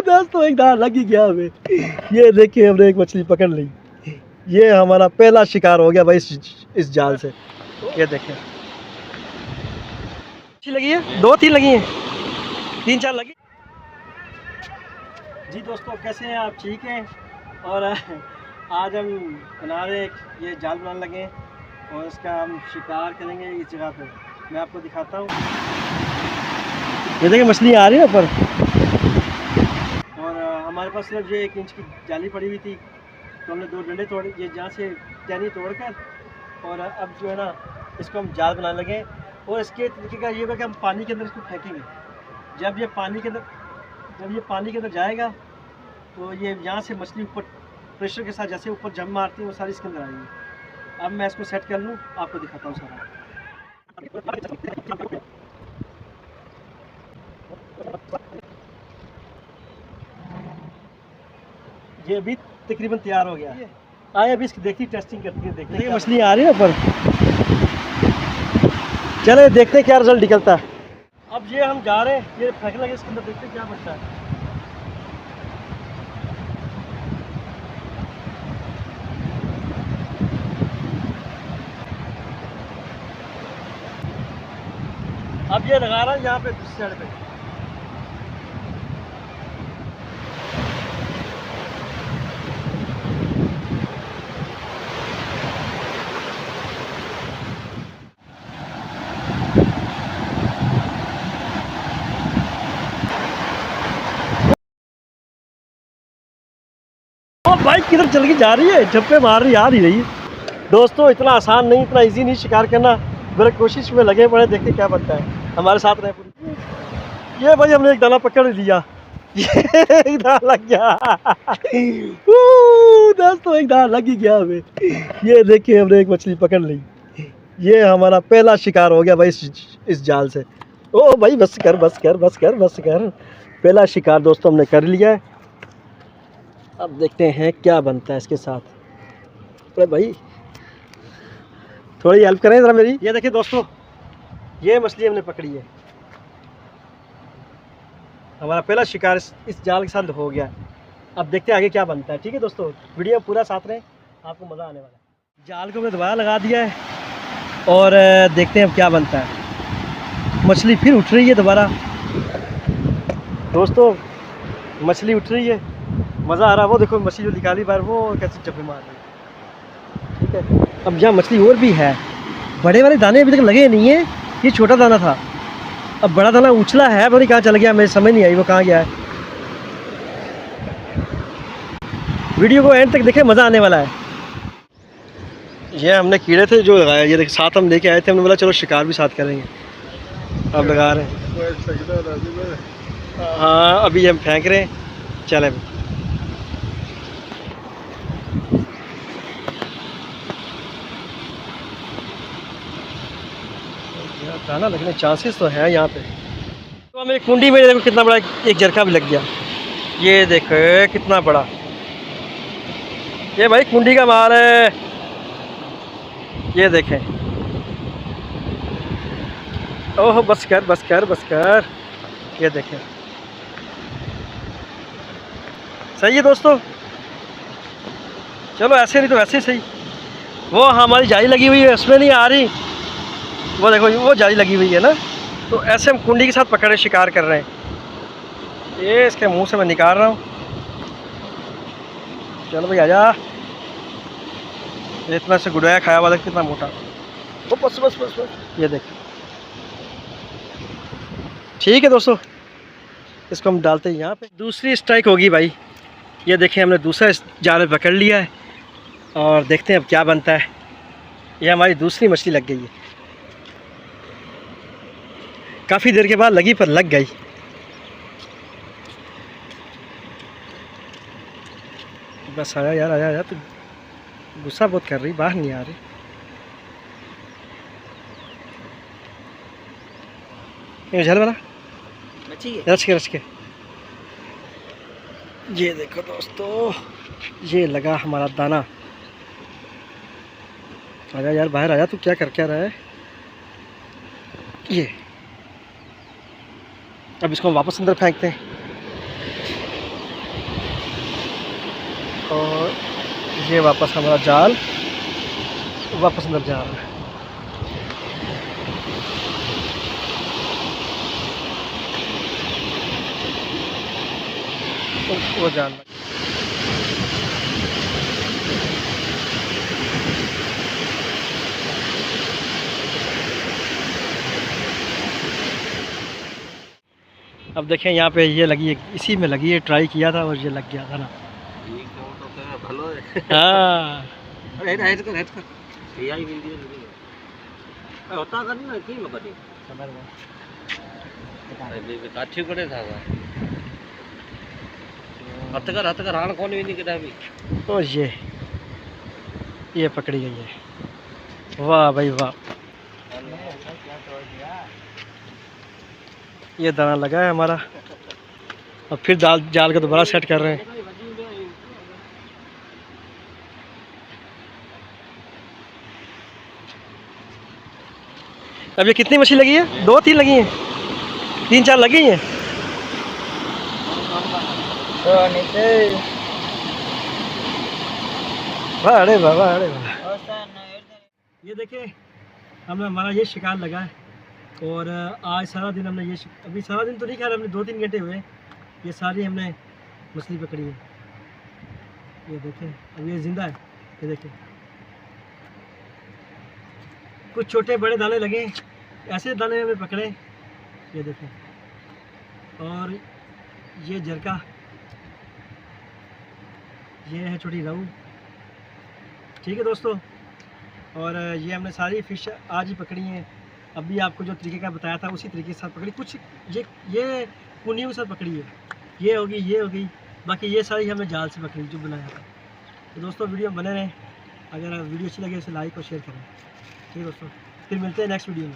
दोस्तों एक दाना लग ही गया हमें। ये देखिए हमने एक मछली पकड़ ली। ये हमारा पहला शिकार हो गया भाई इस जाल से। ये देखें अच्छी लगी है, 2-3 लगी हैं, 3-4 लगी। जी दोस्तों कैसे हैं आप, ठीक हैं? और आज हम बना रहे ये जाल बनाने लगे और इसका हम शिकार करेंगे इस जगह पे। मैं आपको दिखाता हूँ। ये देखिए मछली आ रही है ऊपर। और हमारे पास सिर्फ ये 1 इंच की जाली पड़ी हुई थी, तो हमने 2 डंडे तोड़े, ये जहाँ से टहनी तोड़कर, और अब जो है ना इसको हम जाल बनाने लगे। और इसके तरीके का ये होगा कि हम पानी के अंदर इसको फेंकेंगे। जब ये पानी के अंदर जाएगा तो ये यहाँ से मछली ऊपर प्रेशर के साथ जैसे ऊपर जम मारती है वो सारी इसके अंदर आएगी। अब मैं इसको सेट कर लूँ, आपको दिखाता हूँ सारा। ये अभी तकरीबन तैयार हो गया। आए अभी इसकी देखिए, टेस्टिंग करती है, देखते हैं मछली आ रही है ऊपर। चले देखते हैं क्या रिजल्ट निकलता है। अब ये हम जा रहे हैं, ये फेंकने लगे इसके अंदर, देखते हैं क्या बचता है। अब ये लगा रहा है यहाँ पे दूसरी साइड पे। बाइक किधर चल के जा रही है, झप्पे मार रही, आ नहीं रही है। दोस्तों इतना आसान नहीं, इतना इजी नहीं शिकार करना। मेरे कोशिश में लगे पड़े, देखते क्या बनता है। हमारे साथ रहे पूरी। ये भाई हमने एक दाना पकड़ लिया। ये एक दाना लग गया। दोस्तों एक दाना लग ही गया हमें। ये देखिए हमने एक मछली पकड़ ली। ये हमारा पहला शिकार हो गया भाई इस जाल से। ओ भाई बस कर बस कर बस कर बस कर। पहला शिकार दोस्तों हमने कर लिया है। अब देखते हैं क्या बनता है इसके साथ। अरे भाई थोड़ी हेल्प करें ज़रा मेरी। ये देखिए दोस्तों, ये मछली हमने पकड़ी है। हमारा पहला शिकार इस जाल के साथ हो गया। अब देखते हैं आगे क्या बनता है। ठीक है दोस्तों, वीडियो पूरा साथ रहें, आपको मज़ा आने वाला है। जाल को हमने दोबारा लगा दिया है और देखते हैं अब क्या बनता है। मछली फिर उठ रही है दोबारा। दोस्तों मछली उठ रही है, मज़ा आ रहा है। वो देखो मछली जो निकाली बार, वो कैसे चप्पे मार रही है। ठीक है, अब यहाँ मछली और भी है। बड़े वाले दाने अभी तक लगे नहीं है, ये छोटा दाना था। अब बड़ा दाना उछला है, पता नहीं कहाँ चल गया, मेरी समझ नहीं आई वो कहाँ गया है। वीडियो को एंड तक देखें, मज़ा आने वाला है। ये हमने कीड़े थे जो लगाए, ये देखिए साथ हम लेके आए थे। हमने बोला चलो शिकार भी साथ करेंगे। अब लगा रहे हैं। हाँ अभी हम फेंक रहे हैं। चले दाना लगने चांसेस तो है यहाँ पे। तो हमें कुंडी में देखो कितना बड़ा एक जरखा भी लग गया। ये देखो कितना बड़ा, ये भाई कुंडी का माल है। ये देखें, ओह बस कर बस कर बस कर। ये देखें, सही है दोस्तों। चलो ऐसे नहीं तो वैसे सही। वो हमारी जाली लगी हुई है, उसमें नहीं आ रही। वो देखो वो जाली लगी हुई है ना, तो ऐसे हम कुंडी के साथ पकड़े शिकार कर रहे हैं। ये इसके मुंह से मैं निकाल रहा हूँ। चलो भाई आजा। इतना से गुड़ाया खाया वाला कितना मोटा। वो बस बस बस बस। ये देखो, ठीक है दोस्तों, इसको हम डालते हैं यहाँ पे। दूसरी स्ट्राइक होगी भाई। ये देखें हमने दूसरा जाल पकड़ लिया है और देखते हैं अब क्या बनता है। ये हमारी दूसरी मछली लग गई है। काफ़ी देर के बाद लगी, पर लग गई। बस आया यार, आया यार, तो गुस्सा बहुत कर रही, बाहर नहीं आ रही। झल वाला रच के। ये देखो दोस्तों, ये लगा हमारा दाना। आजा यार बाहर आजा, तू क्या कर क्या रहा है। अब इसको वापस अंदर फेंकते हैं और ये वापस हमारा जाल वापस अंदर जा रहा है। वो जाल अब देखें यहाँ पे ये लगी है, इसी में लगी है, ट्राई किया था और ये लग गया था ना। हाँ तो ये पकड़ी गई है। वाह भाई वाह, ये दाना लगा है हमारा। और फिर जाल को दोबारा सेट कर रहे हैं। अब ये कितनी मछली लगी है? 2-3 लगी हैं, 3-4 लगी हैं। अरे बाबा, अरे बाबा, ये देखे हमने हमारा ये शिकार लगा है। और आज सारा दिन हमने अभी सारा दिन तो नहीं खा रहे, हमने 2-3 घंटे हुए, ये सारी हमने मछली पकड़ी है। ये देखें, अब ये जिंदा है। ये देखें, कुछ छोटे बड़े दाने लगे, ऐसे दाने हमने पकड़े। ये देखें, और ये जरका, ये है छोटी रहू। ठीक है दोस्तों, और ये हमने सारी फ़िश आज ही पकड़ी हैं। अभी आपको जो तरीके का बताया था उसी तरीके के साथ पकड़ी। कुछ ये पुनियों के साथ पकड़ी है, ये होगी, बाकी ये सारी हमने जाल से पकड़ी जो बनाया था। तो दोस्तों वीडियो बने रहें, अगर वीडियो अच्छी लगे उसे लाइक और शेयर करें। ठीक है दोस्तों, फिर मिलते हैं नेक्स्ट वीडियो में।